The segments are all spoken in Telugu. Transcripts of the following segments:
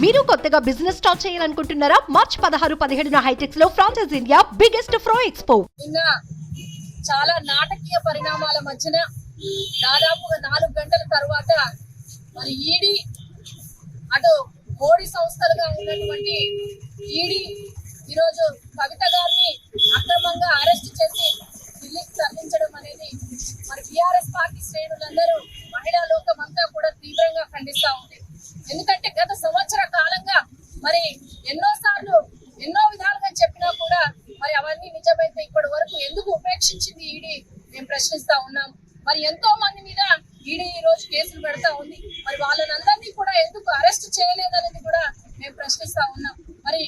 మీరు కొత్తగా బిజినెస్ స్టార్ట్ చేయాలనుకుంటున్నారా? మార్చ్ 16-17 హైటెక్స్ లో ఫ్రాన్సెస్ ఇండియా బిగ్గెస్ట్ ఫ్రో ఎక్స్పో. చాలా నాటకీయ పరిణామాల మధ్యన దాదాపుగా 4 గంటల తర్వాత మరి ఈడీ అటు మోడీ సంస్థలుగా ఉన్నటువంటి ఈడీ ఈరోజు కవిత గారిని అక్రమంగా అరెస్ట్ చేసి ఢిల్లీకి తరలించడం అనేది మరి బీఆర్ఎస్ పార్టీ శ్రేణులందరూ మహిళా లోకం అంతా కూడా తీవ్రంగా ఖండిస్తా ఉంది. ఎందుకంటే గత సంవత్సర కాలంగా మరి ఎన్నోసార్లు ఎన్నో విధాలుగా చెప్పినా కూడా మరి అవన్నీ నిజమైతే ఇప్పటి వరకు ఎందుకు ఉపేక్షించింది ఈడీ మేము ప్రశ్నిస్తా ఉన్నాం. మరి ఎంతో మంది మీద ఈడీ ఈ రోజు కేసులు పెడతా ఉంది. మరి వాళ్ళనందరినీ కూడా ఎందుకు అరెస్ట్ చేయలేదనేది కూడా మేము ప్రశ్నిస్తా ఉన్నాం. మరి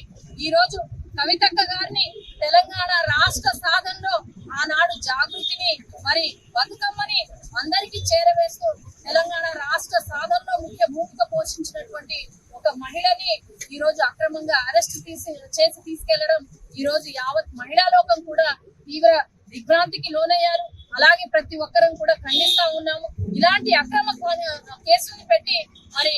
ఈ రోజు కవితక్క గారిని తెలంగాణ రాష్ట్ర సాధనలో ఆనాడు జాగృతిని మరి బతుకమ్మని అందరికీ చేరవేస్తూ తెలంగాణ రాష్ట్ర సాధనలో ముఖ్య భూమిక పోషించినటువంటి ఒక మహిళని ఈ రోజు అక్రమంగా అరెస్ట్ చేసి తీసుకెళ్లడం ఈ రోజు యావత్ మహిళా లోకం కూడా తీవ్ర దిగ్భ్రాంతికి లోనయ్యారు. అలాగే ప్రతి ఒక్కరం కూడా ఖండిస్తా ఉన్నాము. ఇలాంటి అక్రమ కేసులు పెట్టి మరి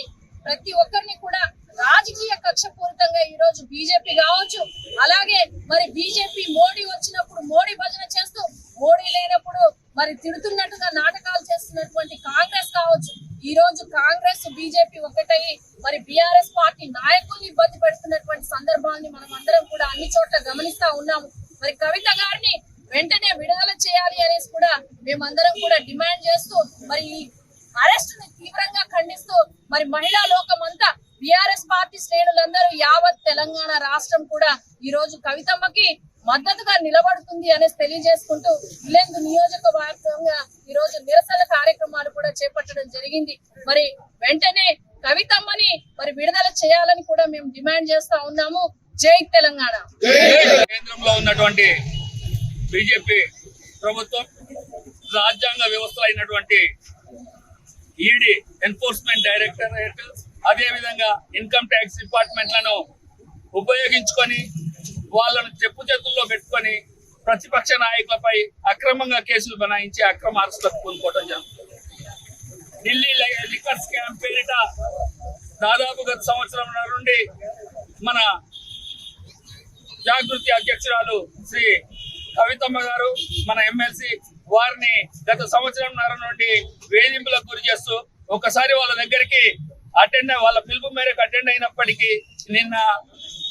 ప్రతి ఒక్కరిని కూడా రాజకీయ కక్షపూరితంగా ఈ రోజు బీజేపీ కావచ్చు, అలాగే మరి బీజేపీ మోడీ వచ్చినప్పుడు మోడీ భజన చేస్తూ మోడీ లేనప్పుడు మరి తిడుతున్నట్టుగా నాటకాలు చేస్తున్నటువంటి కాంగ్రెస్ కావచ్చు, ఈ రోజు కాంగ్రెస్ బీజేపీ ఒకటై మరి బీఆర్ఎస్ పార్టీ నాయకుల్ని ఇబ్బంది పెడుతున్నటువంటి సందర్భాన్ని మనం అందరం కూడా అన్ని చోట్ల గమనిస్తా ఉన్నాము. మరి కవిత గారిని వెంటనే విడుదల చేయాలి అనేసి కూడా మేమందరం కూడా డిమాండ్ చేస్తూ మరి ఈ అరెస్ట్ ని తీవ్రంగా ఖండిస్తూ మరి మహిళా లోకం అంతా బీఆర్ఎస్ పార్టీ శ్రేణులందరూ యావత్ తెలంగాణ రాష్ట్రం కూడా ఈ రోజు కవితమ్మకి మద్దతుగా నిలబడుతుంది అనేసి తెలియజేసుకుంటూ ఇల్లెందు నియోజకవర్గంగా ఈ రోజు నిరసన కార్యక్రమాలు కూడా చేపట్టడం జరిగింది. మరి వెంటనే కవితమ్మని మరి విడుదల చేయాలని కూడా మేము డిమాండ్ చేస్తా ఉన్నాము. జై తెలంగాణ. కేంద్రంలో ఉన్నటువంటి బీజేపీ ప్రభుత్వం రాజ్యాంగ వ్యవస్థలో అయినటువంటి ఈడీ ఎన్ఫోర్స్మెంట్ డైరెక్టరేట్ అదే విధంగా ఇన్కమ్ ట్యాక్స్ డిపార్ట్మెంట్లను ఉపయోగించుకొని వాళ్ళను చెప్పు చేతుల్లో పెట్టుకొని ప్రతిపక్ష నాయకులపై అక్రమంగా కేసులు బనాయించి అక్రమ అరెస్టులకు పూనుకోవడం జరుగుతుంది. ఢిల్లీ లిక్కర్ స్కామ్ పేరిట దాదాపు గత సంవత్సరం నుండి మన జాగృతి అధ్యక్షురాలు శ్రీ కవితమ్మ గారు మన ఎమ్మెల్సీ వారిని గత సంవత్సరంన్నర నుండి వేధింపులకు గురి చేస్తూ ఒకసారి వాళ్ళ దగ్గరికి వాళ్ళ పిలుపు మేరకు అటెండ్ అయినప్పటికీ నిన్న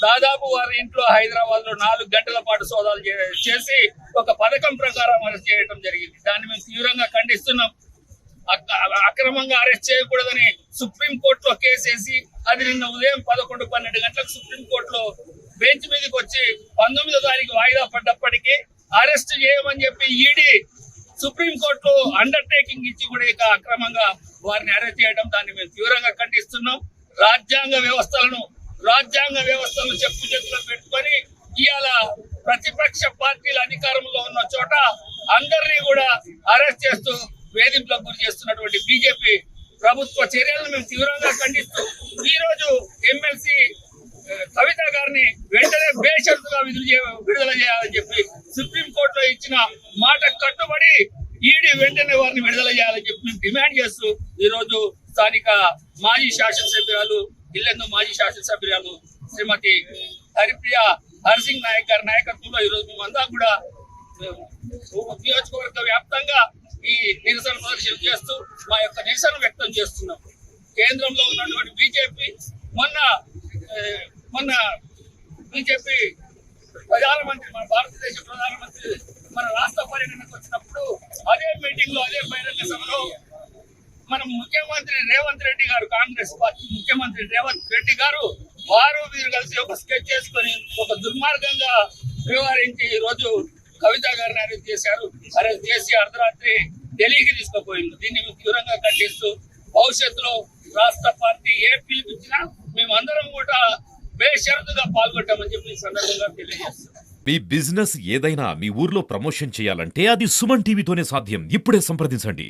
దాదాపు వారి ఇంట్లో హైదరాబాద్ లో 4 గంటల పాటు సోదాలు చేసి ఒక పథకం ప్రకారం అరెస్ట్ చేయడం జరిగింది. దాన్ని మేము తీవ్రంగా ఖండిస్తున్నాం. అక్రమంగా అరెస్ట్ చేయకూడదని సుప్రీంకోర్టులో కేసేసి అది నిన్న ఉదయం 11-12 గంటలకు సుప్రీంకోర్టులో బెంచ్ మీదకి వచ్చి 19వ తారీఖు వాయిదా పడ్డప్పటికీ అరెస్ట్ చేయమని చెప్పి ఈడీ సుప్రీంకోర్టులో అండర్టేకింగ్ ఇచ్చి కూడా ఇక అక్రమంగా వారిని అరెస్ట్ చేయడం దాన్ని మేము తీవ్రంగా ఖండిస్తున్నాం. రాజ్యాంగ వ్యవస్థలను చెప్పు చేతుల్లో పెట్టుకొని ఇవాళ ప్రతిపక్ష పార్టీల అధికారంలో ఉన్న చోట అందరినీ కూడా అరెస్ట్ చేస్తూ వేధింపులకు గురి చేస్తున్నటువంటి బీజేపీ ప్రభుత్వ చర్యలను మేము తీవ్రంగా ఖండిస్తూ ఈ రోజు ఎమ్మెల్సీ కవిత గారిని వెంటనే బేషరతుగా విడుదల చేయాలని చెప్పి సుప్రీంకోర్టులో ఇచ్చిన మాట కట్టుబడి ఈడీ వెంటనే వారిని విడుదల చేయాలని చెప్పి మేము డిమాండ్ చేస్తూ ఈ రోజు స్థానిక మాజీ శాసనసభ్యురాలు ఇల్లెందు మాజీ శాసనసభ్యురాలు శ్రీమతి హరిప్రియ హర్సింగ్ నాయక్ గారి నాయకత్వంలో ఈ రోజు మేమంతా కూడా నియోజకవర్గ వ్యాప్తంగా ఈ నిరసన ప్రదర్శన చేస్తూ మా యొక్క నిరసన వ్యక్తం చేస్తున్నాం. కేంద్రంలో ఉన్నటువంటి బీజేపీ మొన్న బీజేపీ ప్రధానమంత్రి మన భారతదేశ ప్రధానమంత్రి మన రాష్ట్ర పర్యటనకు వచ్చినప్పుడు అదే మీటింగ్ లో అదే బహిరంగ సభలో మన ముఖ్యమంత్రి రేవంత్ రెడ్డి గారు కాంగ్రెస్ పార్టీ ముఖ్యమంత్రి రేవంత్ రెడ్డి గారు వారు వీరు కలిసి ఒక స్కెచ్ చేసుకొని ఒక దుర్మార్గంగా వ్యవహరించి ఈ రోజు కవిత గారిని అరెస్ట్ చేశారు. అరెస్ట్ చేసి అర్ధరాత్రి ఢిల్లీకి తీసుకుపోయింది. దీన్ని తీవ్రంగా ఖండిస్తూ భవిష్యత్తులో రాష్ట్ర పార్టీ ఏ పిలిపించినా మేమందరం కూడా బేషరతుగా పాల్గొంటామని చెప్పి ఈ సందర్భంగా తెలియజేస్తున్నాం. మీ బిజినెస్ ఏదైనా మీ ఊర్లో ప్రమోషన్ చేయాలంటే అది సుమన్ టీవీతోనే సాధ్యం. ఇప్పుడే సంప్రదించండి.